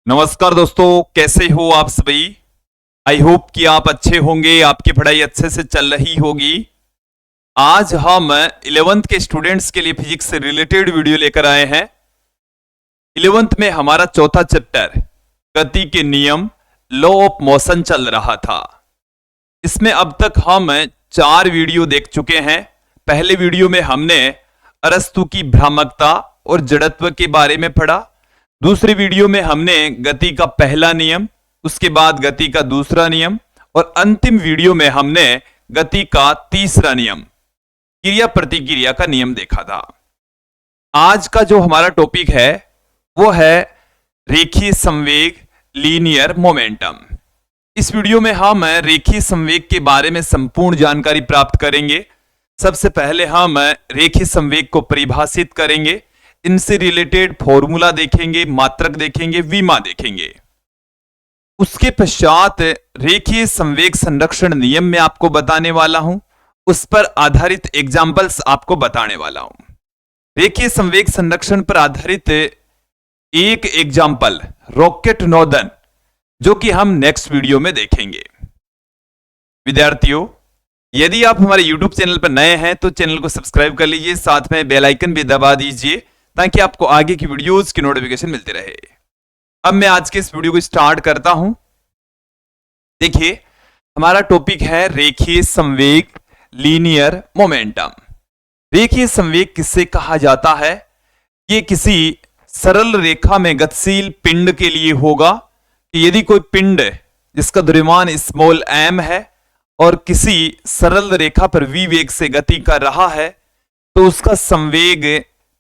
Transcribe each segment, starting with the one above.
नमस्कार दोस्तों, कैसे हो आप सभी। आई होप कि आप अच्छे होंगे, आपकी पढ़ाई अच्छे से चल रही होगी। आज हम 11th के स्टूडेंट्स के लिए फिजिक्स से रिलेटेड वीडियो लेकर आए हैं। 11th में हमारा चौथा चैप्टर गति के नियम, लॉ ऑफ मोशन चल रहा था। इसमें अब तक हम 4 वीडियो देख चुके हैं। पहले वीडियो में हमने अरस्तु की भ्रामकता और जड़त्व के बारे में पढ़ा। दूसरे वीडियो में हमने गति का पहला नियम, उसके बाद गति का दूसरा नियम और अंतिम वीडियो में हमने गति का तीसरा नियम, क्रिया प्रतिक्रिया का नियम देखा था। आज का जो हमारा टॉपिक है वो है रेखीय संवेग, लीनियर मोमेंटम। इस वीडियो में हम रेखीय संवेग के बारे में संपूर्ण जानकारी प्राप्त करेंगे। सबसे पहले हम रेखीय संवेग को परिभाषित करेंगे, इनसे रिलेटेड फॉर्मूला देखेंगे, मात्रक देखेंगे, विमा देखेंगे। उसके पश्चात रेखीय संवेग संरक्षण नियम में आपको बताने वाला हूं, उस पर आधारित एग्जाम्पल्स आपको बताने वाला हूं। रेखीय संवेग संरक्षण पर आधारित एक एग्जाम्पल रॉकेट नॉर्दन, जो कि हम नेक्स्ट वीडियो में देखेंगे। विद्यार्थियों, यदि आप हमारे YouTube चैनल पर नए हैं तो चैनल को सब्सक्राइब कर लीजिए, साथ में बेल आइकन भी दबा दीजिए ताकि आपको आगे की वीडियोस की नोटिफिकेशन मिलती रहे। अब मैं आज के इस वीडियो को स्टार्ट करता हूं। देखिए, हमारा टॉपिक है रेखीय संवेग, लीनियर मोमेंटम। रेखीय संवेग किससे कहा जाता है? ये किसी सरल रेखा में गतिशील पिंड के लिए होगा कि यदि कोई पिंड जिसका द्रव्यमान स्मॉल m है और किसी सरल रेखा पर v वेग से गति कर रहा है तो उसका संवेग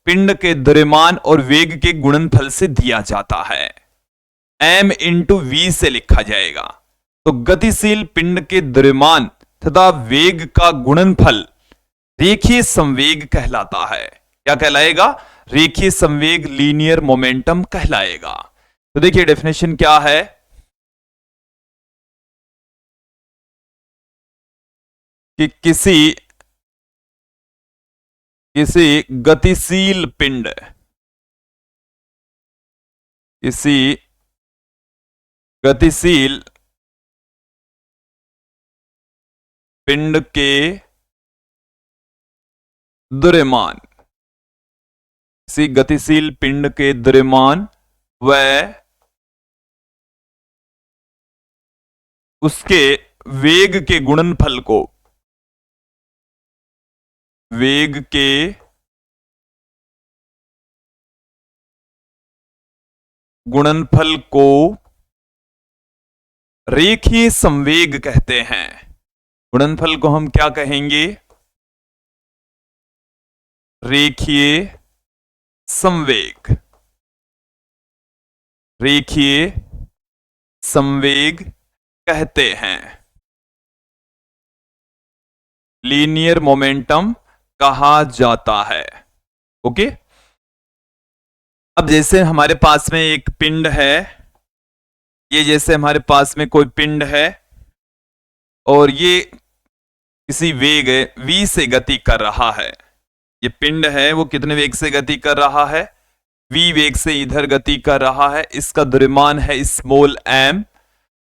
पिंड के द्रव्यमान और वेग के गुणनफल से दिया जाता है। m इंटू वी से लिखा जाएगा। तो गतिशील पिंड के द्रव्यमान तथा वेग का गुणनफल रेखीय संवेग कहलाता है। क्या कहलाएगा? रेखीय संवेग, लीनियर मोमेंटम कहलाएगा। तो देखिए डेफिनेशन क्या है। कि किसी गतिशील पिंड, किसी गतिशील पिंड के द्रव्यमान, किसी गतिशील पिंड के द्रव्यमान व उसके वेग के गुणनफल को, वेग के गुणनफल को रेखीय संवेग कहते हैं। गुणनफल को हम क्या कहेंगे? रेखीय संवेग। रेखीय संवेग कहते हैं। लीनियर मोमेंटम कहा जाता है। ओके। अब जैसे हमारे पास में एक पिंड है, ये जैसे हमारे पास में कोई पिंड है और ये किसी वेग v से गति कर रहा है। ये पिंड है, वो कितने वेग से गति कर रहा है? v वेग से इधर गति कर रहा है। इसका द्रव्यमान है स्मॉल m।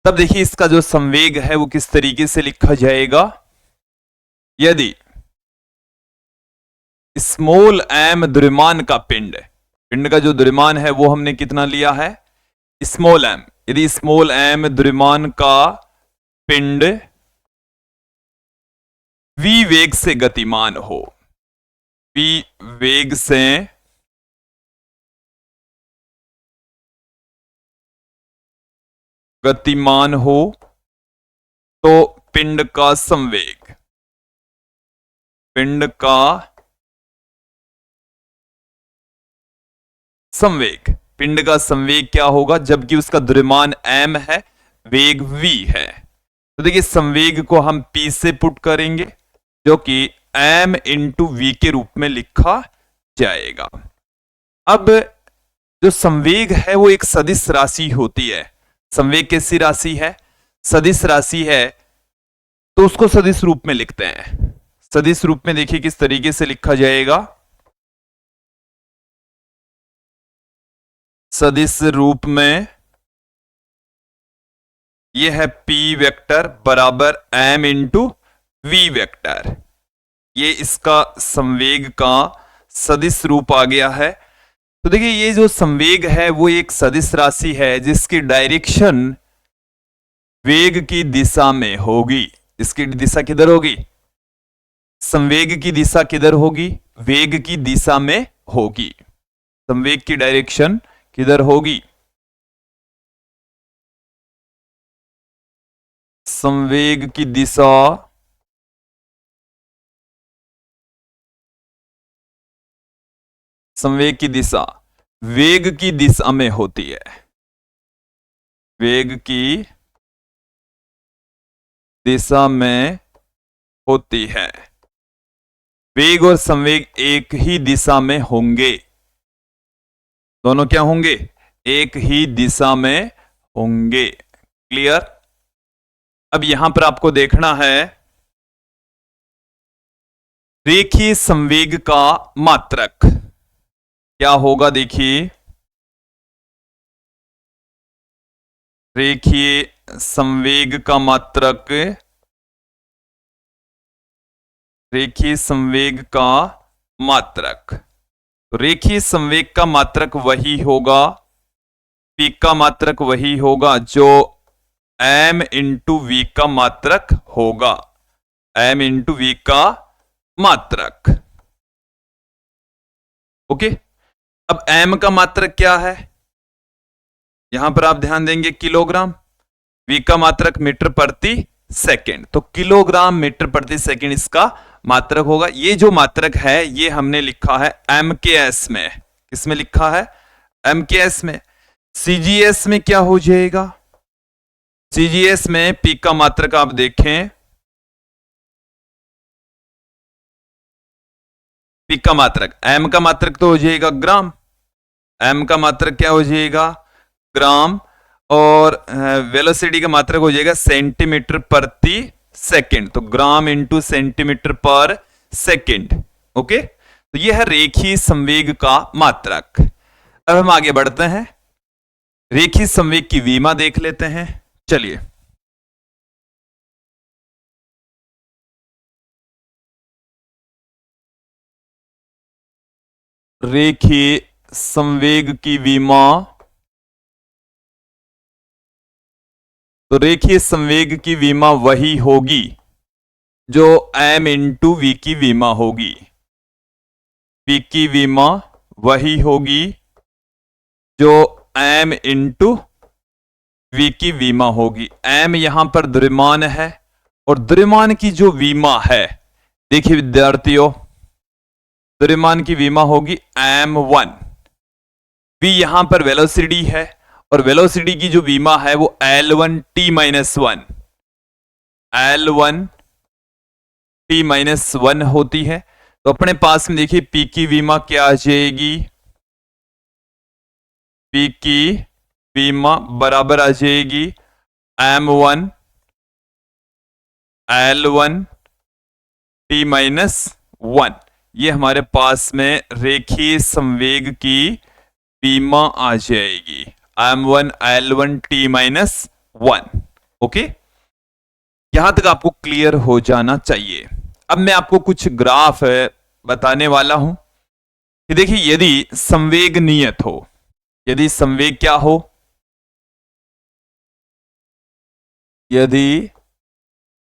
तब देखिए इसका जो संवेग है वो किस तरीके से लिखा जाएगा। यदि स्मॉल m द्रव्यमान का पिंड का जो द्रव्यमान है वो हमने कितना लिया है? Small m। यदि स्मॉल m द्रव्यमान का पिंड v वेग से गतिमान हो, v वेग से गतिमान हो, तो पिंड का संवेग, पिंड का संवेग, पिंड का संवेग क्या होगा? जबकि उसका द्रव्यमान m है, वेग v है। तो देखिए संवेग को हम p से पुट करेंगे, जो कि m इंटू वी के रूप में लिखा जाएगा। अब जो संवेग है वो एक सदिश राशि होती है। संवेग कैसी राशि है? सदिश राशि है। तो उसको सदिश रूप में लिखते हैं। सदिश रूप में देखिए किस तरीके से लिखा जाएगा। सदिश रूप में ये है p वेक्टर बराबर m इंटू v वेक्टर। ये इसका संवेग का सदिश रूप आ गया है। तो देखिए ये जो संवेग है वो एक सदिश राशि है जिसकी डायरेक्शन वेग की दिशा में होगी। इसकी दिशा किधर होगी? संवेग की दिशा किधर होगी? वेग की दिशा में होगी। संवेग की डायरेक्शन किधर होगी? संवेग की दिशा संवेग की दिशा वेग की दिशा में होती है। वेग की दिशा में होती है। वेग और संवेग एक ही दिशा में होंगे। दोनों क्या होंगे? एक ही दिशा में होंगे। क्लियर? अब यहां पर आपको देखना है रेखीय संवेग का मात्रक क्या होगा। देखिए रेखीय संवेग का मात्रक, रेखीय संवेग का मात्रक, रेखीय संवेग का मात्रक वही होगा, p का मात्रक वही होगा जो m इंटू वी का मात्रक होगा। m इंटू वी का मात्रक। ओके, अब m का मात्रक क्या है? यहां पर आप ध्यान देंगे किलोग्राम, v का मात्रक मीटर प्रति सेकंड, तो किलोग्राम मीटर प्रति सेकंड इसका मात्रक होगा। ये जो मात्रक है ये हमने लिखा है MKS में। किसमें लिखा है? MKS में। CGS में क्या हो जाएगा? CGS में p का मात्रक आप देखें, p का मात्रक, m का मात्रक तो हो जाएगा ग्राम, m का मात्रक क्या हो जाएगा? ग्राम, और वेलोसिटी का मात्रक हो जाएगा सेंटीमीटर प्रति सेकंड, तो ग्राम इंटू सेंटीमीटर पर सेकंड। ओके, तो यह है रेखीय संवेग का मात्रक। अब हम आगे बढ़ते हैं, रेखीय संवेग की विमा देख लेते हैं। चलिए, रेखीय संवेग की विमा, तो रेखीय संवेग की विमा वही होगी जो m इंटू वी की विमा होगी। v की विमा वही होगी जो m इंटू वी की विमा होगी। m यहां पर द्रव्यमान है और द्रव्यमान की जो विमा है, देखिए विद्यार्थियों, द्रव्यमान की विमा होगी m1। v यहां पर वेलोसिटी है और वेलोसिटी की जो विमा है वो L1t-1, L1t-1 होती है। तो अपने पास में देखिए p की विमा क्या आ जाएगी? p की विमा बराबर आ जाएगी m1 L1t-1। ये हमारे पास में रेखीय संवेग की विमा आ जाएगी m1 L1t-1। ओके, यहां तक आपको क्लियर हो जाना चाहिए। अब मैं आपको कुछ ग्राफ बताने वाला हूं कि देखिए यदि संवेग नियत हो, यदि संवेग क्या हो, यदि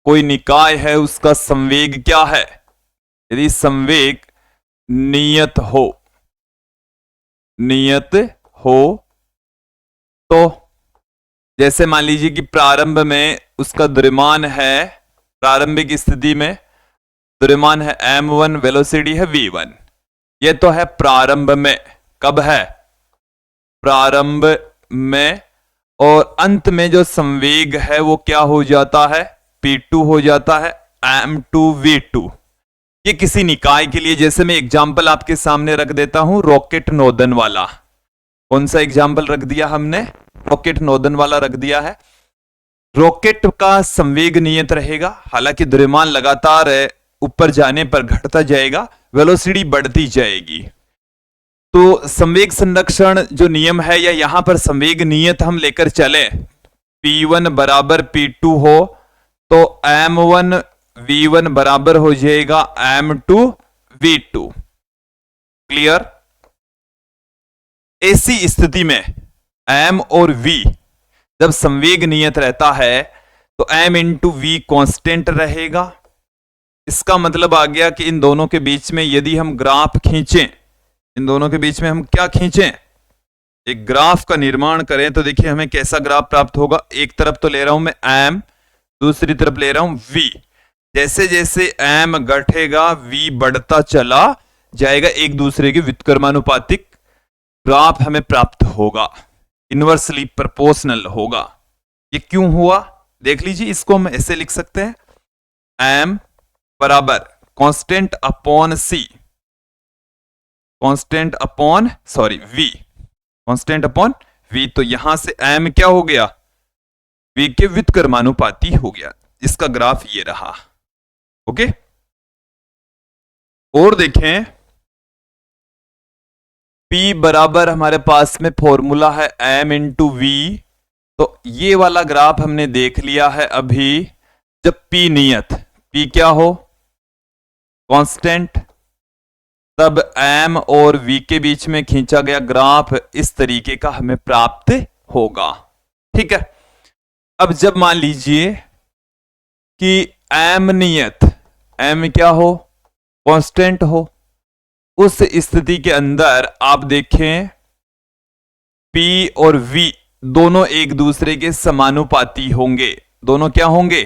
कोई निकाय है उसका संवेग क्या है, यदि संवेग नियत हो, नियत हो तो जैसे मान लीजिए कि प्रारंभ में उसका द्रव्यमान है, प्रारंभिक स्थिति में द्रव्यमान है m1, वेलोसिटी है v1। यह तो है प्रारंभ में, कब है? प्रारंभ में। और अंत में जो संवेग है वो क्या हो जाता है? p2 हो जाता है m2v2। ये किसी निकाय के लिए, जैसे मैं एग्जाम्पल आपके सामने रख देता हूं, रॉकेट नोदन वाला। कौन सा एग्जाम्पल रख दिया हमने? रॉकेट नोदन वाला रख दिया है। रॉकेट का संवेग नियत रहेगा, हालांकि द्रव्यमान लगातार ऊपर जाने पर घटता जाएगा, वेलोसिटी बढ़ती जाएगी। तो संवेग संरक्षण जो नियम है, या यहां पर संवेग नियत हम लेकर चले P1 बराबर P2 हो तो M1 V1 बराबर हो जाएगा M2 V2। क्लियर? ऐसी स्थिति में M और V जब संवेग नियत रहता है तो M इंटू वी कॉन्स्टेंट रहेगा। इसका मतलब आ गया कि इन दोनों के बीच में यदि हम ग्राफ खींचें, इन दोनों के बीच में हम क्या खींचें, एक ग्राफ का निर्माण करें, तो देखिए हमें कैसा ग्राफ प्राप्त होगा। एक तरफ तो ले रहा हूं मैं M, दूसरी तरफ ले रहा हूं V। जैसे जैसे M घटेगा V बढ़ता चला जाएगा, एक दूसरे के व्युत्क्रमानुपातिक ग्राफ हमें प्राप्त होगा, इनवर्सली प्रोपोर्शनल होगा। ये क्यों हुआ देख लीजिए, इसको हम ऐसे लिख सकते हैं M बराबर constant upon C, constant upon V, constant upon V। तो यहां से M क्या हो गया, V के व्युत्क्रमानुपाती हो गया। इसका ग्राफ ये रहा। ओके, और देखें P बराबर हमारे पास में फॉर्मूला है M इंटू वी। तो ये वाला ग्राफ हमने देख लिया है अभी। जब P नियत, P क्या हो कांस्टेंट, तब M और V के बीच में खींचा गया ग्राफ इस तरीके का हमें प्राप्त होगा। ठीक है, अब जब मान लीजिए कि M नियत, M क्या हो कांस्टेंट हो, उस स्थिति के अंदर आप देखें P और V दोनों एक दूसरे के समानुपाती होंगे। दोनों क्या होंगे,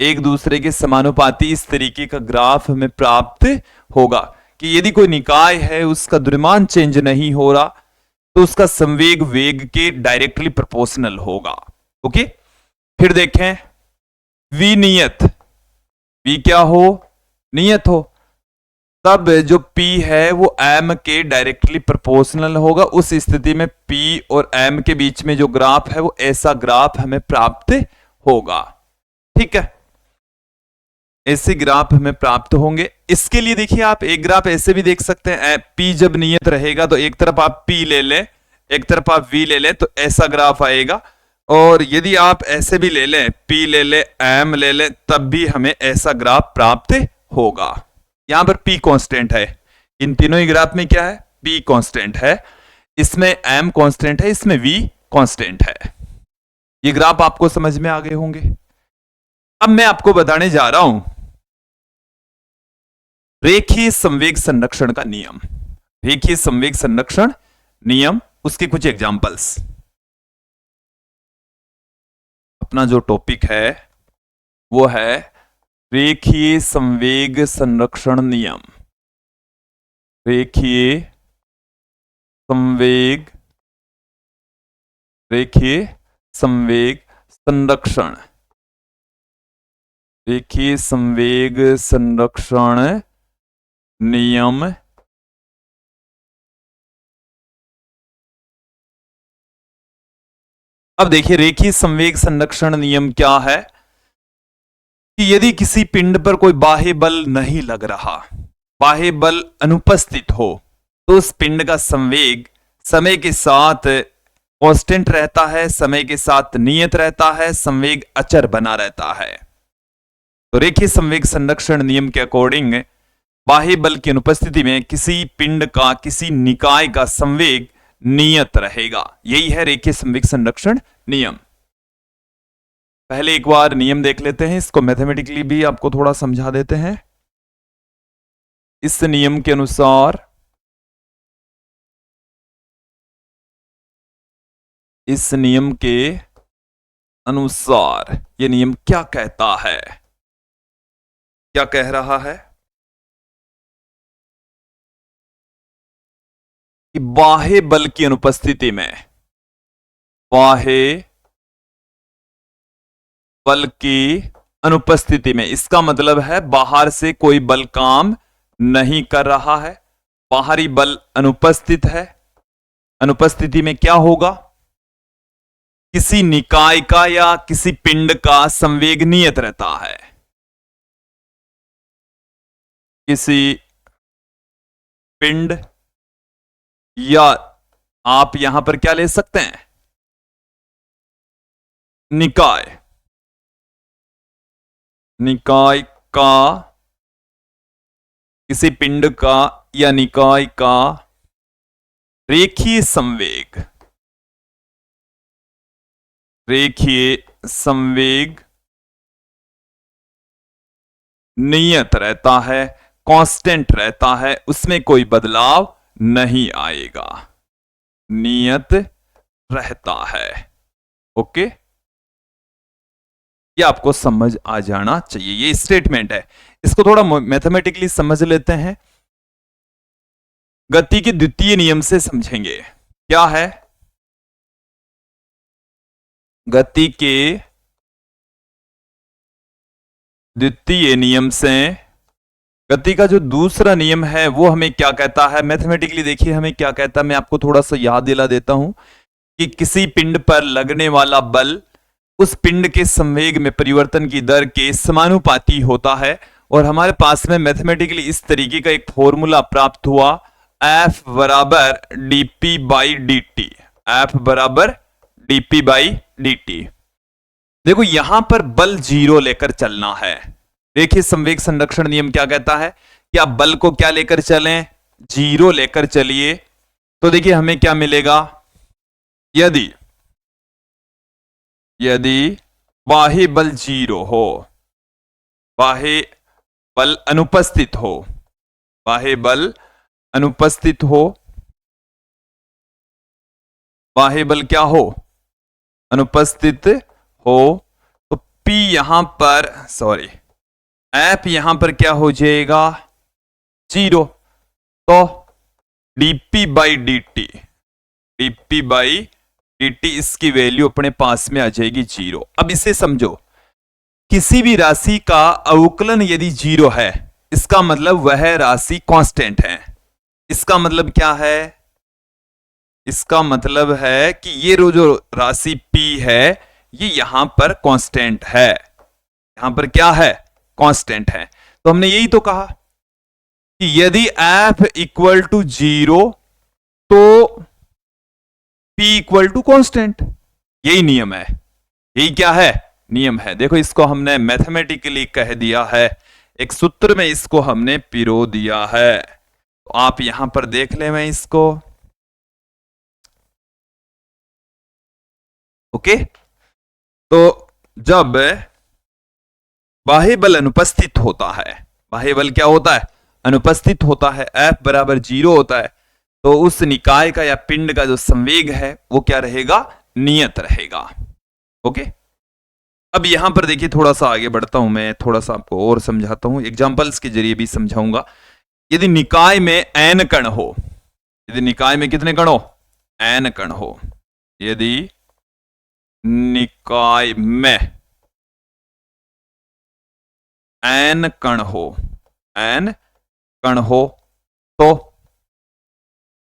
एक दूसरे के समानुपाती। इस तरीके का ग्राफ हमें प्राप्त होगा कि यदि कोई निकाय है उसका द्रव्यमान चेंज नहीं हो रहा तो उसका संवेग वेग के डायरेक्टली प्रोपोर्शनल होगा। ओके, फिर देखें V नियत, V क्या हो नियत हो, तब जो P है वो M के डायरेक्टली प्रोपोर्शनल होगा। उस स्थिति में P और M के बीच में जो ग्राफ है वो ऐसा ग्राफ हमें प्राप्त होगा। ठीक है, ऐसे ग्राफ हमें प्राप्त होंगे। इसके लिए देखिए आप एक ग्राफ ऐसे भी देख सकते हैं, P जब नियत रहेगा तो एक तरफ आप P ले लें, एक तरफ आप V ले लें, तो ऐसा ग्राफ आएगा। और यदि आप ऐसे भी ले लें, P ले लें, M ले लें, तब भी हमें ऐसा ग्राफ प्राप्त होगा। यहां पर P कांस्टेंट है, इन तीनों ही ग्राफ में क्या है P कांस्टेंट है, इसमें M कांस्टेंट है, इसमें V कांस्टेंट है। ये ग्राफ आपको समझ में आ गए होंगे। अब मैं आपको बताने जा रहा हूं रेखीय संवेग संरक्षण का नियम। रेखीय संवेग संरक्षण नियम, उसके कुछ एग्जांपल्स। अपना जो टॉपिक है वो है रेखीय संवेग संरक्षण नियम। रेखीय संवेग, रेखीय संवेग संरक्षण, रेखीय संवेग संरक्षण नियम। अब देखिए रेखीय संवेग संरक्षण नियम क्या है कि यदि किसी पिंड पर कोई बाह्य बल नहीं लग रहा, बाह्य बल अनुपस्थित हो, तो उस पिंड का संवेग समय के साथ कांस्टेंट रहता है, समय के साथ नियत रहता है, संवेग अचर बना रहता है। तो रेखीय संवेग संरक्षण नियम के अकॉर्डिंग बाह्य बल की अनुपस्थिति में किसी पिंड का, किसी निकाय का संवेग नियत रहेगा। यही है रेखीय संवेग संरक्षण नियम। पहले एक बार नियम देख लेते हैं, इसको मैथमेटिकली भी आपको थोड़ा समझा देते हैं। इस नियम के अनुसार, इस नियम के अनुसार यह नियम क्या कहता है, क्या कह रहा है कि बाह्य बल की अनुपस्थिति में, बाह्य बल की अनुपस्थिति में, इसका मतलब है बाहर से कोई बल काम नहीं कर रहा है, बाहरी बल अनुपस्थित है। अनुपस्थिति में क्या होगा, किसी निकाय का या किसी पिंड का संवेग नियत रहता है। किसी पिंड, या आप यहां पर क्या ले सकते हैं, निकाय, निकाय का, किसी पिंड का या निकाय का रेखीय संवेग, रेखीय संवेग नियत रहता है, कांस्टेंट रहता है, उसमें कोई बदलाव नहीं आएगा, नियत रहता है। ओके, ये आपको समझ आ जाना चाहिए, ये स्टेटमेंट है। इसको थोड़ा मैथमेटिकली समझ लेते हैं, गति के द्वितीय नियम से समझेंगे। क्या है? गति के द्वितीय नियम से, गति का जो दूसरा नियम है वो हमें क्या कहता है? मैथमेटिकली देखिए हमें क्या कहता है, मैं आपको थोड़ा सा याद दिला देता हूं कि किसी पिंड पर लगने वाला बल उस पिंड के संवेग में परिवर्तन की दर के समानुपाती होता है। और हमारे पास में मैथमेटिकली इस तरीके का एक फॉर्मूला प्राप्त हुआ, F बराबर dp बाई dt, F बराबर dp बाई dt। देखो यहां पर बल जीरो लेकर चलना है। देखिए संवेग संरक्षण नियम क्या कहता है कि आप बल को क्या लेकर चलें? जीरो लेकर चलिए। तो देखिए हमें क्या मिलेगा, यदि बाह्य बल जीरो हो, बाह्य बल अनुपस्थित हो, बाह्य बल अनुपस्थित हो, बाह्य बल क्या हो? अनुपस्थित हो, तो P यहां पर, सॉरी F यहां पर क्या हो जाएगा? जीरो। तो dp by dt, dp by dt इसकी वैल्यू अपने पास में आ जाएगी जीरो। अब इसे समझो, किसी भी राशि का अवकलन यदि जीरो है, इसका मतलब वह राशि कांस्टेंट है। इसका मतलब क्या है? इसका मतलब है कि ये जो राशि P है ये यहां पर कांस्टेंट है, यहां पर क्या है? कांस्टेंट है। तो हमने यही तो कहा कि यदि F इक्वल टू जीरो तो P इक्वल टू कांस्टेंट, यही नियम है, यही क्या है? नियम है। देखो इसको हमने मैथमेटिकली कह दिया है, एक सूत्र में इसको हमने पिरो दिया है। तो आप यहां पर देख ले, मैं इसको, ओके। तो जब बाह्य बल अनुपस्थित होता है, बाह्य बल क्या होता है? अनुपस्थित होता है, F बराबर जीरो होता है, तो उस निकाय का या पिंड का जो संवेग है वो क्या रहेगा? नियत रहेगा। ओके, अब यहां पर देखिए थोड़ा सा आगे बढ़ता हूं, मैं थोड़ा सा आपको और समझाता हूं, एग्जांपल्स के जरिए भी समझाऊंगा। यदि निकाय में n कण हो, यदि निकाय में कितने कण हो? n कण हो। यदि निकाय में n कण हो, n कण हो, तो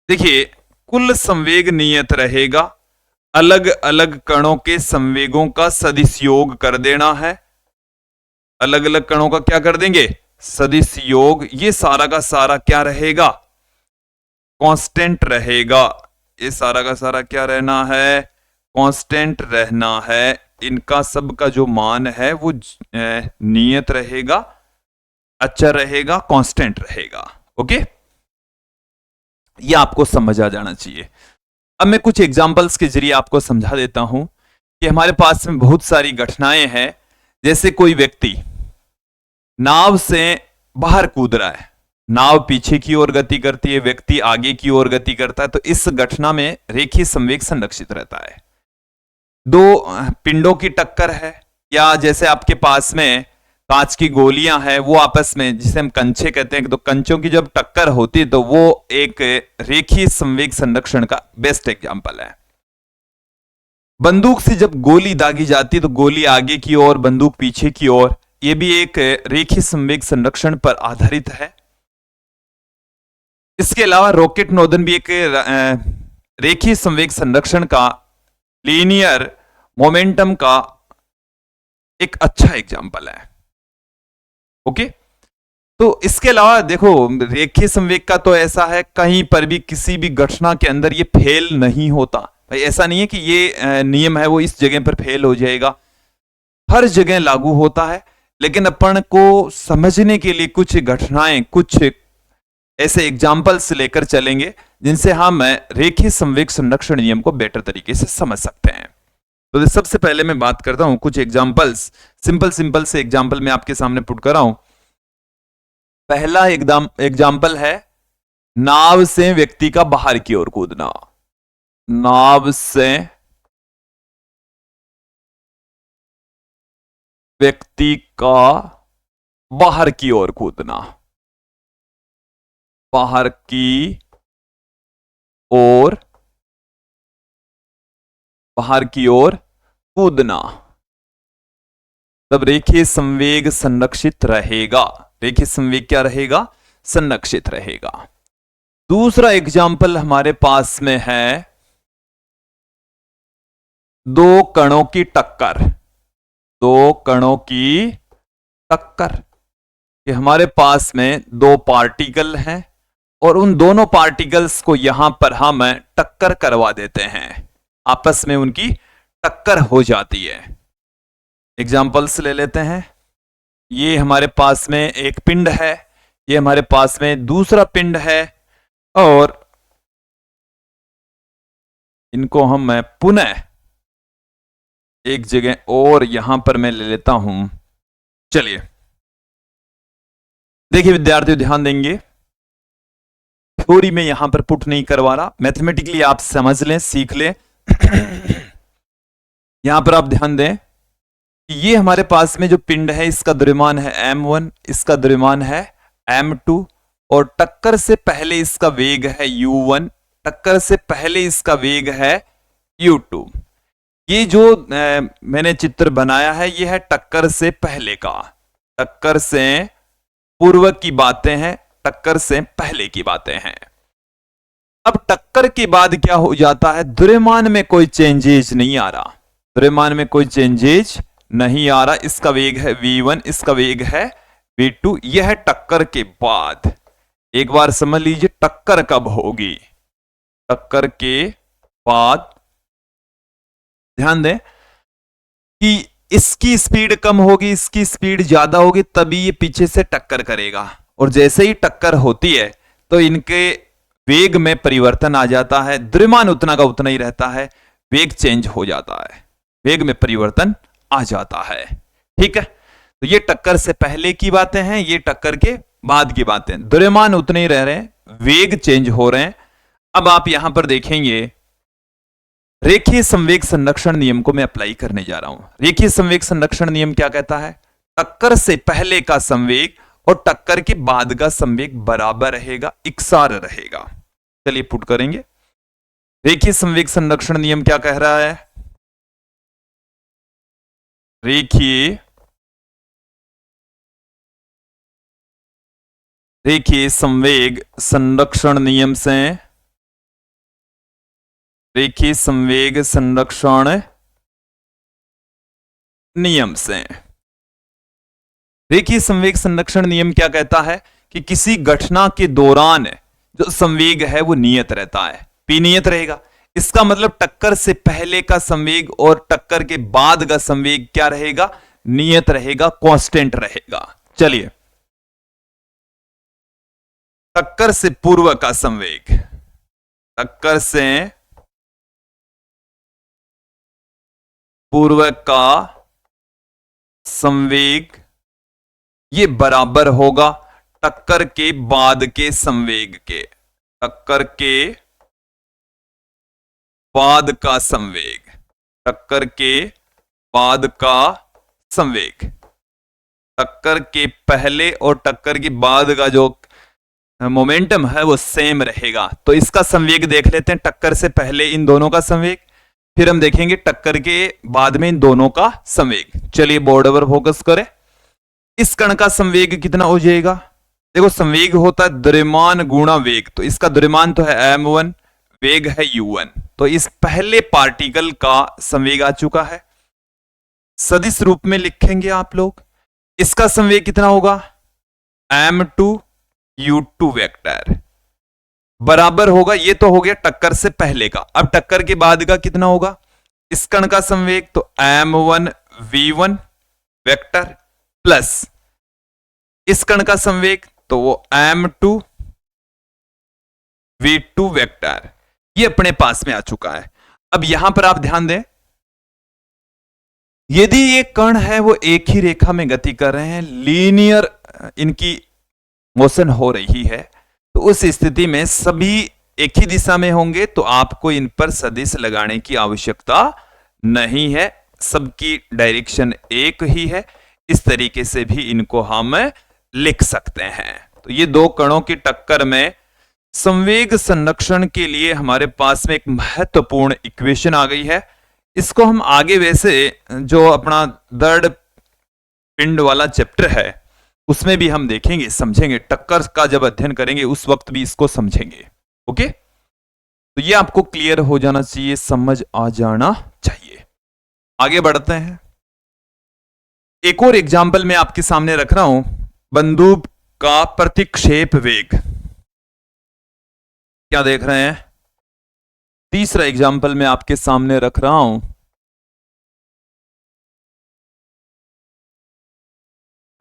देखिए कुल संवेग नियत रहेगा, अलग अलग कणों के संवेगों का सदिश योग कर देना है। अलग अलग कणों का क्या कर देंगे? सदिश योग। ये सारा का सारा क्या रहेगा? कांस्टेंट रहेगा। ये सारा का सारा क्या रहना है? कांस्टेंट रहना है। इनका सब का जो मान है वो नियत रहेगा, अचर रहेगा, कांस्टेंट रहेगा। ओके, ये आपको समझ आ जाना चाहिए। अब मैं कुछ एग्जांपल्स के जरिए आपको समझा देता हूं कि हमारे पास में बहुत सारी घटनाएं हैं। जैसे कोई व्यक्ति नाव से बाहर कूद रहा है, नाव पीछे की ओर गति करती है, व्यक्ति आगे की ओर गति करता है, तो इस घटना में रेखीय संवेग संरक्षित रहता है। दो पिंडों की टक्कर है, या जैसे आपके पास में कांच की गोलियां हैं, वो आपस में, जिसे हम कंचे कहते हैं, तो कंचों की जब टक्कर होती है तो वो एक रेखीय संवेग संरक्षण का बेस्ट एग्जांपल है। बंदूक से जब गोली दागी जाती है तो गोली आगे की ओर, बंदूक पीछे की ओर, ये भी एक रेखीय संवेग संरक्षण पर आधारित है। इसके अलावा रॉकेट नोदन भी एक रेखीय संवेग संरक्षण का, लीनियर मोमेंटम का एक अच्छा एग्जांपल है। ओके, तो इसके अलावा देखो रेखीय संवेग का तो ऐसा है, कहीं पर भी किसी भी घटना के अंदर ये फेल नहीं होता, भाई ऐसा नहीं है कि ये नियम है वो इस जगह पर फेल हो जाएगा, हर जगह लागू होता है। लेकिन अपन को समझने के लिए कुछ घटनाएं, कुछ ऐसे एग्जाम्पल्स लेकर चलेंगे जिनसे हम रेखीय संवेग संरक्षण नियम को बेटर तरीके से समझ सकते हैं। तो सबसे पहले मैं बात करता हूं कुछ एग्जाम्पल्स, सिंपल से एग्जाम्पल मैं आपके सामने पुट कर रहा हूं। पहला एग्जाम्पल है नाव से व्यक्ति का बाहर की ओर कूदना। नाव से व्यक्ति का बाहर की ओर कूदना, बाहर की ओर, बाहर की ओर कूदना, तब रेखीय संवेग संरक्षित रहेगा। रेखीय संवेग क्या रहेगा? संरक्षित रहेगा। दूसरा एग्जाम्पल हमारे पास में है दो कणों की टक्कर। दो कणों की टक्कर, कि हमारे पास में दो पार्टिकल हैं और उन दोनों पार्टिकल्स को यहां पर हम टक्कर करवा देते हैं, आपस में उनकी टक्कर हो जाती है। एग्जाम्पल्स ले लेते हैं। ये हमारे पास में एक पिंड है, ये हमारे पास में दूसरा पिंड है, और इनको हम पुनः एक जगह और यहां पर मैं ले लेता हूं। चलिए देखिए विद्यार्थियों, ध्यान देंगे, थ्योरी में यहां पर पुट नहीं करवा रहा, मैथमेटिकली आप समझ लें, सीख लें। यहां पर आप ध्यान दें कि ये हमारे पास में जो पिंड है इसका द्रव्यमान है m1, इसका द्रव्यमान है m2, और टक्कर से पहले इसका वेग है u1, टक्कर से पहले इसका वेग है u2। ये जो मैंने चित्र बनाया है ये है टक्कर से पहले का, टक्कर से पूर्व की बातें हैं, टक्कर से पहले की बातें हैं। अब टक्कर के बाद क्या हो जाता है? द्रव्यमान में कोई चेंजेज नहीं आ रहा, द्रव्यमान में कोई चेंजेज नहीं आ रहा। इसका वेग है v1, इसका वेग है v2। यह है टक्कर के बाद। एक बार समझ लीजिए टक्कर कब होगी। टक्कर के बाद ध्यान दें कि इसकी स्पीड कम होगी, इसकी स्पीड ज्यादा होगी, तभी ये पीछे से टक्कर करेगा, और जैसे ही टक्कर होती है तो इनके वेग में परिवर्तन आ जाता है। द्रव्यमान उतना का उतना ही रहता है, वेग चेंज हो जाता है, वेग में परिवर्तन आ जाता है। ठीक है, तो ये टक्कर से पहले की बातें हैं, ये टक्कर के बाद की बातें। द्रव्यमान उतने ही रह रहे हैं, वेग चेंज हो रहे हैं। अब आप यहां पर देखेंगे रेखीय संवेग संरक्षण नियम को मैं अप्लाई करने जा रहा हूं। रेखीय संवेग संरक्षण नियम क्या कहता है? टक्कर से पहले का संवेग और टक्कर के बाद का संवेग बराबर रहेगा, इकसार रहेगा। चलिए पुट करेंगे। रेखीय संवेग संरक्षण नियम क्या कह रहा है? रेखीय संवेग संरक्षण नियम से, रेखीय संवेग संरक्षण नियम से, रेखीय संवेग संरक्षण नियम क्या कहता है कि किसी घटना के दौरान जो संवेग है वो नियत रहता है, p नियत रहेगा। इसका मतलब टक्कर से पहले का संवेग और टक्कर के बाद का संवेग क्या रहेगा? नियत रहेगा, कांस्टेंट रहेगा। चलिए, टक्कर से पूर्व का संवेग, टक्कर से पूर्व का संवेग ये बराबर होगा टक्कर के बाद के संवेग के। टक्कर के बाद का संवेग, टक्कर के बाद का संवेग, टक्कर के पहले और टक्कर के बाद का जो मोमेंटम है वो सेम रहेगा। तो इसका संवेग देख लेते हैं, टक्कर से पहले इन दोनों का संवेग, फिर हम देखेंगे टक्कर के बाद में इन दोनों का संवेग। चलिए बोर्ड पर फोकस करें। इस कण का संवेग कितना हो जाएगा? देखो संवेग होता है द्रव्यमान गुणा वेग, तो इसका द्रव्यमान तो है m1, वेग है u1, तो इस पहले पार्टिकल का संवेग आ चुका है। सदिश रूप में लिखेंगे आप लोग, इसका संवेग कितना होगा? m2 u2 vector. बराबर होगा, ये तो हो गया टक्कर से पहले का। अब टक्कर के बाद का कितना होगा, इस कण का संवेग तो m1v1 वेक्टर प्लस इस कण का संवेग तो वो m2v2 वेक्टर, ये अपने पास में आ चुका है। अब यहां पर आप ध्यान दें, यदि ये कण है वो एक ही रेखा में गति कर रहे हैं, लीनियर इनकी मोशन हो रही है, तो उस स्थिति में सभी एक ही दिशा में होंगे, तो आपको इन पर सदिश लगाने की आवश्यकता नहीं है, सबकी डायरेक्शन एक ही है। इस तरीके से भी इनको हम लिख सकते हैं। तो ये दो कणों की टक्कर में संवेग संरक्षण के लिए हमारे पास में एक महत्वपूर्ण इक्वेशन आ गई है। इसको हम आगे वैसे जो अपना दर्द पिंड वाला चैप्टर है उसमें भी हम देखेंगे, समझेंगे, टक्कर का जब अध्ययन करेंगे उस वक्त भी इसको समझेंगे। ओके, तो ये आपको क्लियर हो जाना चाहिए, समझ आ जाना चाहिए। आगे बढ़ते हैं। एक और एग्जाम्पल मैं आपके सामने रख रहा हूं, बंदूक का प्रतिक्षेप वेग। क्या देख रहे हैं, तीसरा एग्जाम्पल मैं आपके सामने रख रहा हूं,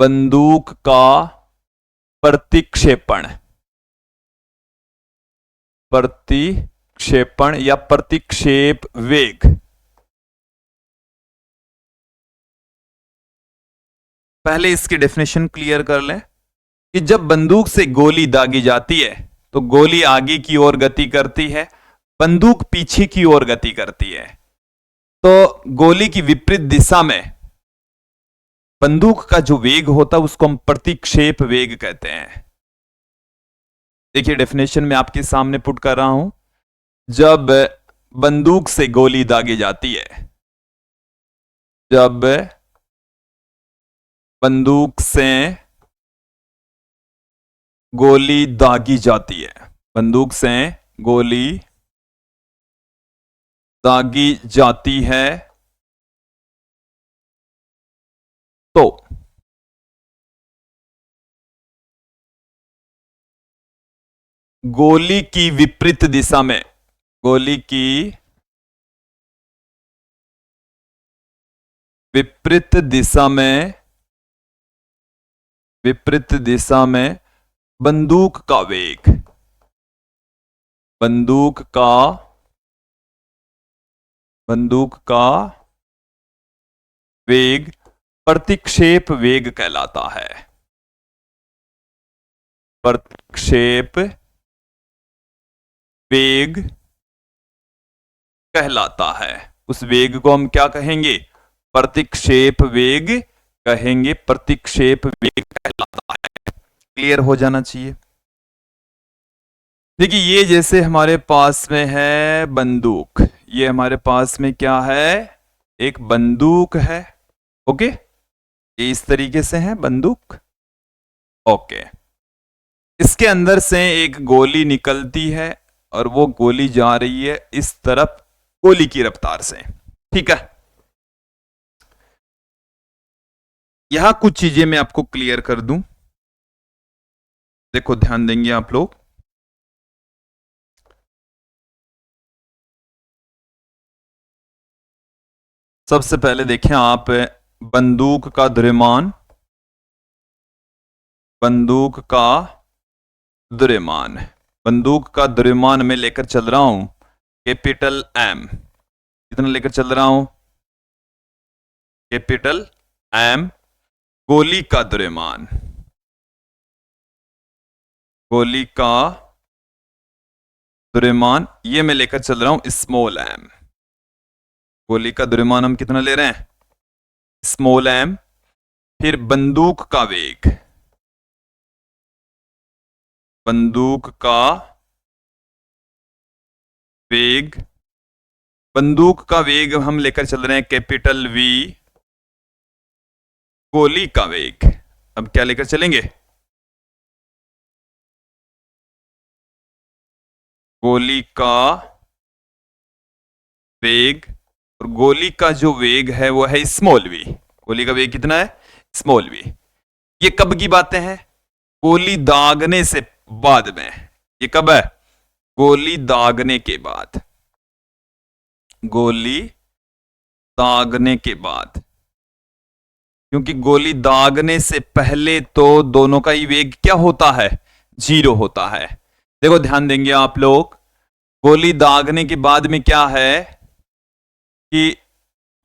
बंदूक का प्रतिक्षेपण, प्रतिक्षेपण या प्रतिक्षेप वेग। पहले इसकी डेफिनेशन क्लियर कर लें कि जब बंदूक से गोली दागी जाती है तो गोली आगे की ओर गति करती है, बंदूक पीछे की ओर गति करती है। तो गोली की विपरीत दिशा में बंदूक का जो वेग होता है उसको हम प्रतिक्षेप वेग कहते हैं। देखिए डेफिनेशन में आपके सामने पुट कर रहा हूं, जब बंदूक से गोली दागी जाती है, जब बंदूक से गोली दागी जाती है, बंदूक से गोली दागी जाती है, तो गोली की विपरीत दिशा में, गोली की विपरीत दिशा में, विपरीत दिशा में बंदूक का वेग, बंदूक का वेग प्रतिक्षेप वेग कहलाता है, प्रतिक्षेप वेग कहलाता है। उस वेग को हम क्या कहेंगे, प्रतिक्षेप वेग कहेंगे, प्रतिक्षेप वेग कहलाता है। क्लियर हो जाना चाहिए। देखिए ये जैसे हमारे पास में है बंदूक, ये हमारे पास में क्या है, एक बंदूक है। ओके, ये इस तरीके से है बंदूक। ओके, इसके अंदर से एक गोली निकलती है और वो गोली जा रही है इस तरफ गोली की रफ्तार से। ठीक है, यहां कुछ चीजें मैं आपको क्लियर कर दूं, देखो ध्यान देंगे आप लोग। सबसे पहले देखें आप, बंदूक का द्रव्यमान, बंदूक का द्रव्यमान, बंदूक का द्रव्यमान मैं लेकर चल रहा हूं कैपिटल एम। कितना लेकर चल रहा हूं, कैपिटल एम। गोली का द्रव्यमान, गोली का द्रव्यमान ये मैं लेकर चल रहा हूं स्मॉल एम। गोली का द्रव्यमान हम कितना ले रहे हैं, स्मॉल एम। फिर बंदूक का वेग, बंदूक का वेग, बंदूक का वेग हम लेकर चल रहे हैं कैपिटल वी। गोली का वेग अब क्या लेकर चलेंगे, गोली का वेग, और गोली का जो वेग है वो है स्मॉल वी। गोली का वेग कितना है, स्मॉल वी। ये कब की बातें हैं, गोली दागने से बाद में। ये कब है, गोली दागने के बाद, गोली दागने के बाद, क्योंकि गोली दागने से पहले तो दोनों का ही वेग क्या होता है, 0 होता है। देखो ध्यान देंगे आप लोग, गोली दागने के बाद में क्या है कि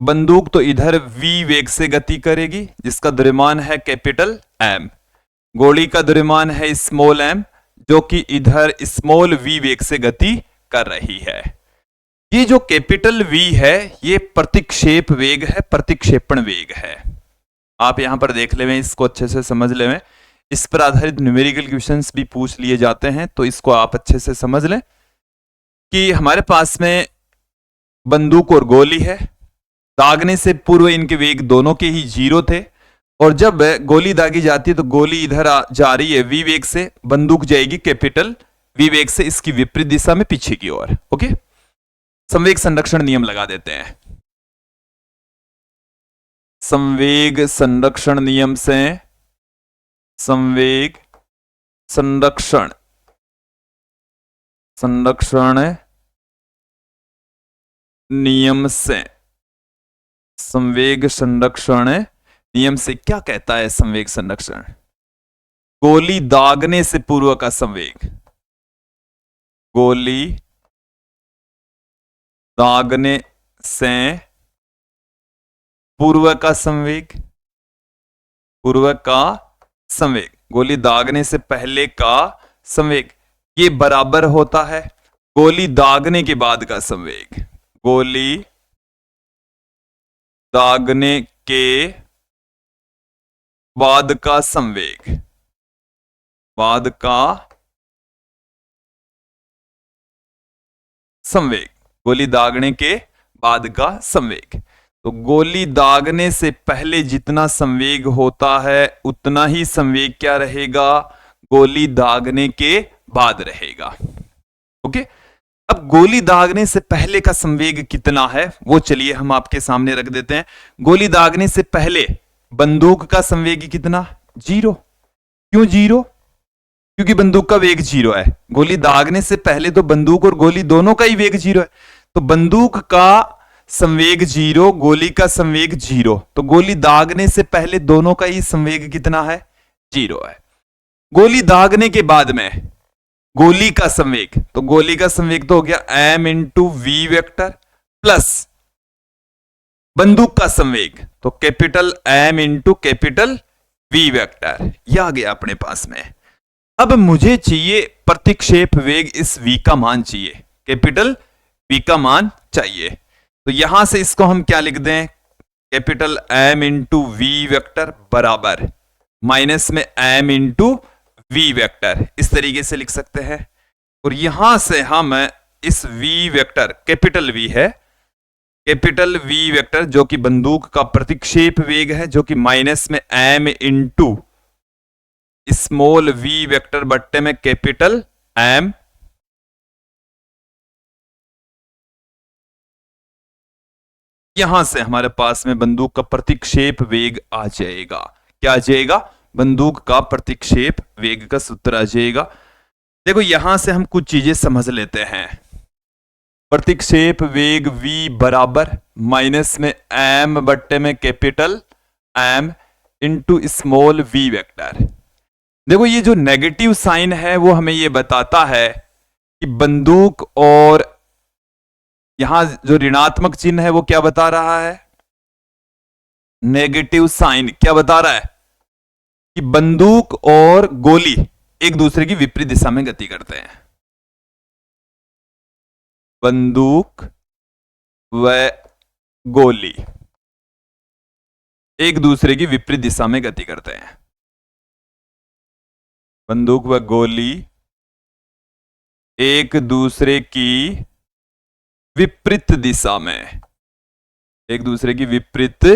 बंदूक तो इधर v वेग से गति करेगी जिसका द्रव्यमान है कैपिटल M, गोली का द्रव्यमान है स्मॉल m जो कि इधर स्मॉल v वेग से गति कर रही है। ये जो कैपिटल V है ये प्रतिक्षेप वेग है, प्रतिक्षेपण वेग है। आप यहां पर देख लें, इसको अच्छे से समझ लें, इस पर आधारित न्यूमेरिकल क्वेश्चंस भी पूछ लिए जाते हैं, तो इसको आप अच्छे से समझ लें कि हमारे पास में बंदूक और गोली है, दागने से पूर्व इनके वेग दोनों के ही 0 थे, और जब गोली दागी जाती है तो गोली इधर जा रही है v वेग से, बंदूक जाएगी कैपिटल v वेग से इसकी विपरीत दिशा में पीछे की ओर। ओके, संवेग संरक्षण नियम लगा देते हैं। संवेग संरक्षण नियम से, संवेग संरक्षण नियम से, संवेग संरक्षण नियम से क्या कहता है संवेग संरक्षण? गोली दागने से पूर्व का संवेग, गोली दागने से पूर्व का संवेग, पूर्व का संवेग, गोली दागने से पहले का संवेग, ये बराबर होता है गोली दागने के बाद का संवेग, गोली दागने के बाद का संवेग, बाद का संवेग, गोली दागने के बाद का संवेग। तो गोली दागने से पहले जितना संवेग होता है उतना ही संवेग क्या रहेगा, गोली दागने के बाद रहेगा। ओके, अब गोली दागने से पहले का संवेग कितना है वो चलिए हम आपके सामने रख देते हैं। गोली दागने से पहले बंदूक का संवेग कितना, 0। क्यों 0? क्योंकि बंदूक का वेग 0 है। गोली दागने से पहले तो बंदूक और गोली दोनों का ही वेग 0 है, तो बंदूक का संवेग 0, गोली का संवेग 0, तो गोली दागने से पहले दोनों का ही संवेग कितना है, 0 है। गोली दागने के बाद में गोली का संवेग, तो गोली का संवेग तो हो गया m into v vector plus बंदूक का संवेग, तो capital M into capital V vector, यह आ गया अपने पास में। अब मुझे चाहिए प्रतिक्षेप वेग, इस V का मान चाहिए, कैपिटल V का मान चाहिए, तो यहां से इसको हम क्या लिख दें, capital M into v vector बराबर माइनस में M इंटू वी वेक्टर, इस तरीके से लिख सकते हैं। और यहां से हम इस V वेक्टर, कैपिटल V है, कैपिटल V वेक्टर जो कि बंदूक का प्रतिक्षेप वेग है, जो कि माइनस में M into small v vector बट्टे में कैपिटल M, यहां से हमारे पास में बंदूक का प्रतिक्षेप वेग आ जाएगा। क्या आ जाएगा, बंदूक का प्रतिक्षेप वेग का सूत्र आ जाएगा। देखो यहां से हम कुछ चीजें समझ लेते हैं। प्रतिक्षेप वेग v बराबर माइनस में m बट्टे में capital M into small v vector. देखो ये जो नेगेटिव साइन है वो हमें ये बताता है कि बंदूक, और यहां जो ऋणात्मक चिन्ह है वो क्या बता रहा है, नेगेटिव साइन क्या बता रहा है कि बंदूक और गोली एक दूसरे की विपरीत दिशा में गति करते हैं। बंदूक व गोली एक दूसरे की विपरीत दिशा में गति करते हैं। बंदूक व गोली एक दूसरे की विपरीत दिशा में, एक दूसरे की विपरीत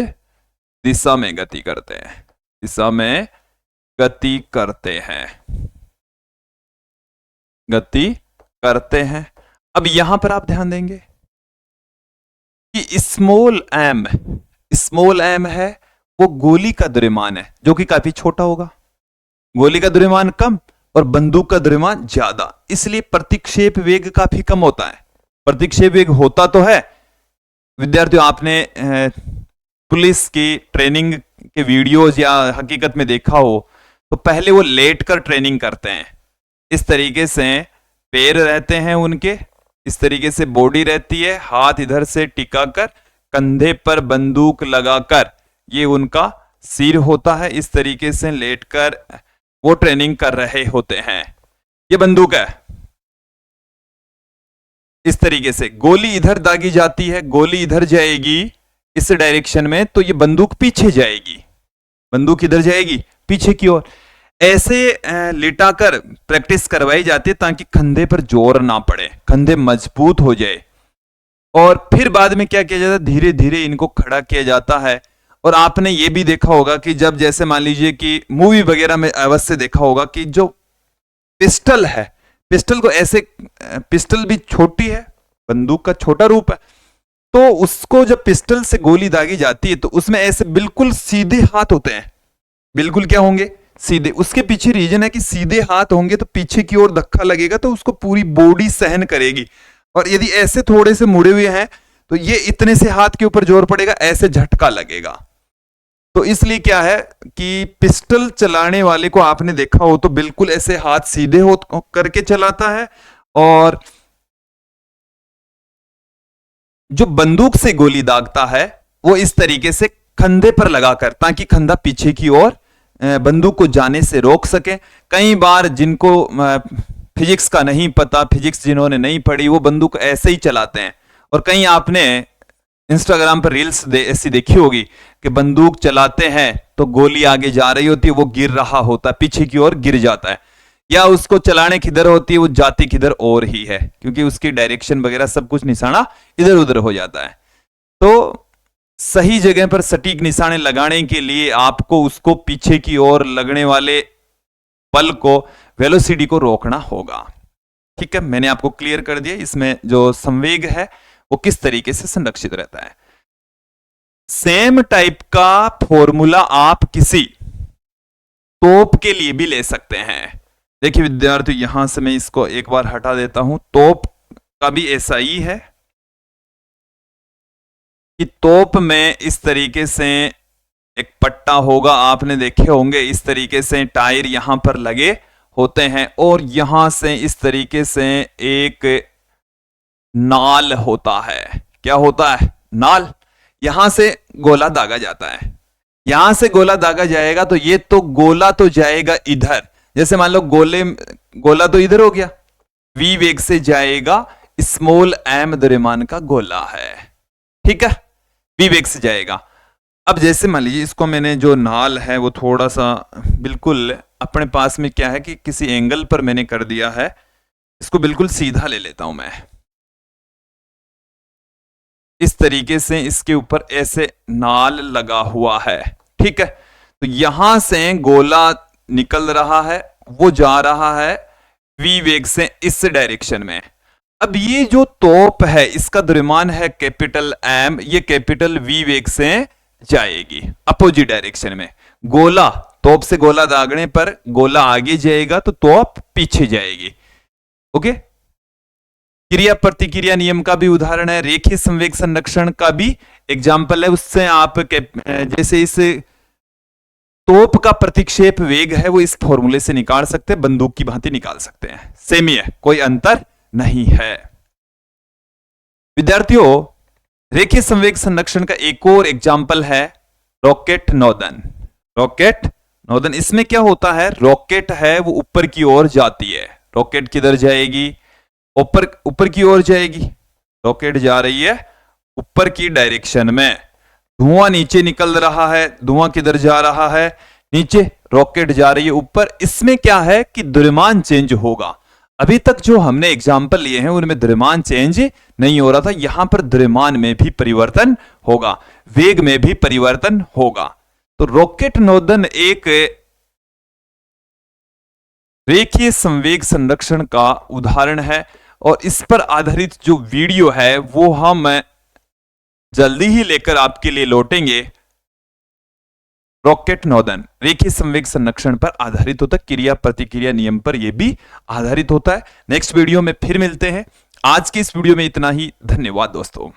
दिशा में गति करते हैं, दिशा में गति करते हैं, गति करते हैं। अब यहां पर आप ध्यान देंगे कि स्मॉल m है वो गोली का द्रव्यमान है जो कि काफी छोटा होगा। गोली का द्रव्यमान कम, और बंदूक का द्रव्यमान ज्यादा, इसलिए प्रतिक्षेप वेग काफी कम होता है। प्रतिक्षेप वेग होता तो है, विद्यार्थियों आपने पुलिस की ट्रेनिंग के वीडियोज या हकीकत में देखा हो तो पहले वो लेट कर ट्रेनिंग करते हैं। इस तरीके से पैर रहते हैं उनके, इस तरीके से बॉडी रहती है, हाथ इधर से टिकाकर कंधे पर बंदूक लगाकर ये उनका सिर होता है। इस तरीके से लेटकर वो ट्रेनिंग कर रहे होते हैं। ये बंदूक है, इस तरीके से गोली इधर दागी जाती है, गोली इधर जाएगी इस डायरेक्शन में, तो ये बंदूक पीछे जाएगी, बंदूक इधर जाएगी पीछे की ओर। ऐसे लिटाकर प्रैक्टिस करवाई जाती है ताकि कंधे पर जोर ना पड़े, कंधे मजबूत हो जाए। और फिर बाद में क्या किया जाता है, धीरे धीरे इनको खड़ा किया जाता है। और आपने ये भी देखा होगा कि जब जैसे मान लीजिए कि मूवी वगैरह में अवश्य देखा होगा कि जो पिस्टल है, पिस्टल को ऐसे, पिस्टल भी छोटी है, बंदूक का छोटा रूप है, तो उसको जब पिस्टल से गोली दागी जाती है तो उसमें ऐसे बिल्कुल सीधे हाथ होते हैं, बिल्कुल क्या होंगे, सीधे। उसके पीछे रीजन है कि सीधे हाथ होंगे तो पीछे की ओर धक्का लगेगा तो उसको पूरी बॉडी सहन करेगी। और यदि ऐसे थोड़े से मुड़े हुए हैं तो ये इतने से हाथ के ऊपर जोर पड़ेगा, ऐसे झटका लगेगा। तो इसलिए क्या है कि पिस्टल चलाने वाले को आपने देखा हो तो बिल्कुल ऐसे हाथ सीधे हो करके चलाता है, और जो बंदूक से गोली दागता है वो इस तरीके से कंधे पर लगाकर, ताकि कंधा पीछे की ओर बंदूक को जाने से रोक सके। कई बार जिनको फिजिक्स का नहीं पता, फिजिक्स जिन्होंने नहीं पढ़ी, वो बंदूक ऐसे ही चलाते हैं। और कहीं आपने इंस्टाग्राम पर रील्स ऐसी देखी होगी कि बंदूक चलाते हैं तो गोली आगे जा रही होती है, वो गिर रहा होता है, पीछे की ओर गिर जाता है, या उसको चलाने किधर होती है, वो जाती किधर और ही है, क्योंकि उसकी डायरेक्शन वगैरह सब कुछ निशाना इधर उधर हो जाता है। तो सही जगह पर सटीक निशाने लगाने के लिए आपको उसको पीछे की ओर लगने वाले बल को, वेलोसिटी को रोकना होगा। ठीक है, मैंने आपको क्लियर कर दिया इसमें जो संवेग है वो किस तरीके से संरक्षित रहता है। सेम टाइप का फॉर्मूला आप किसी तोप के लिए भी ले सकते हैं। देखिए विद्यार्थी, यहां से मैं इसको एक बार हटा देता हूं। तोप का भी ऐसा ही है कि तोप में इस तरीके से एक पट्टा होगा, आपने देखे होंगे, इस तरीके से टायर यहां पर लगे होते हैं, और यहां से इस तरीके से एक नाल होता है। क्या होता है? नाल। यहां से गोला दागा जाता है, यहां से गोला दागा जाएगा तो ये तो गोला तो जाएगा इधर, जैसे मान लो गोला तो इधर हो गया, v वेग से जाएगा, स्मॉल m द्रव्यमान का गोला है, ठीक है, v वेग से जाएगा। अब जैसे मान लीजिए इसको मैंने जो नाल है वो थोड़ा सा बिल्कुल अपने पास में क्या है कि किसी एंगल पर मैंने कर दिया है, इसको बिल्कुल सीधा ले लेता हूं मैं, इस तरीके से इसके ऊपर ऐसे नाल लगा हुआ है, ठीक है। तो यहां से गोला निकल रहा है, वो जा रहा है v वेग से इस डायरेक्शन में। अब ये जो तोप है इसका द्रव्यमान है कैपिटल M, ये कैपिटल V वेग से जाएगी अपोजिट डायरेक्शन में। गोला, तोप से गोला दागने पर गोला आगे जाएगा तो तोप पीछे जाएगी। ओके, क्रिया प्रतिक्रिया नियम का भी उदाहरण है, रेखीय संवेग संरक्षण का भी एग्जाम्पल है। उससे आप जैसे इस तोप का प्रतिक्षेप वेग है वो इस फॉर्मूले से निकाल सकते हैं, बंदूक की भांति निकाल सकते हैं, सेम ही है, कोई अंतर नहीं है। विद्यार्थियों, रेखीय संवेग संरक्षण का एक और एग्जाम्पल है रॉकेट नौदन। रॉकेट नौदन, इसमें क्या होता है, रॉकेट है वो ऊपर की ओर जाती है। रॉकेट किधर जाएगी? ऊपर की ओर जाएगी। रॉकेट जा रही है ऊपर की डायरेक्शन में, धुआं नीचे निकल रहा है, धुआं किधर जा रहा है? नीचे। रॉकेट जा रही है ऊपर। इसमें क्या है कि द्रव्यमान चेंज होगा। अभी तक जो हमने एग्जाम्पल लिए हैं उनमें द्रव्यमान चेंज नहीं हो रहा था, यहां पर द्रव्यमान में भी परिवर्तन होगा, वेग में भी परिवर्तन होगा। तो रॉकेट नौदन एक रेखीय संवेग संरक्षण का उदाहरण है, और इस पर आधारित जो वीडियो है वो हम जल्दी ही लेकर आपके लिए लौटेंगे। रॉकेट नोदन रेखीय संवेग संरक्षण पर आधारित होता है, क्रिया प्रतिक्रिया नियम पर यह भी आधारित होता है। नेक्स्ट वीडियो में फिर मिलते हैं। आज की इस वीडियो में इतना ही। धन्यवाद दोस्तों।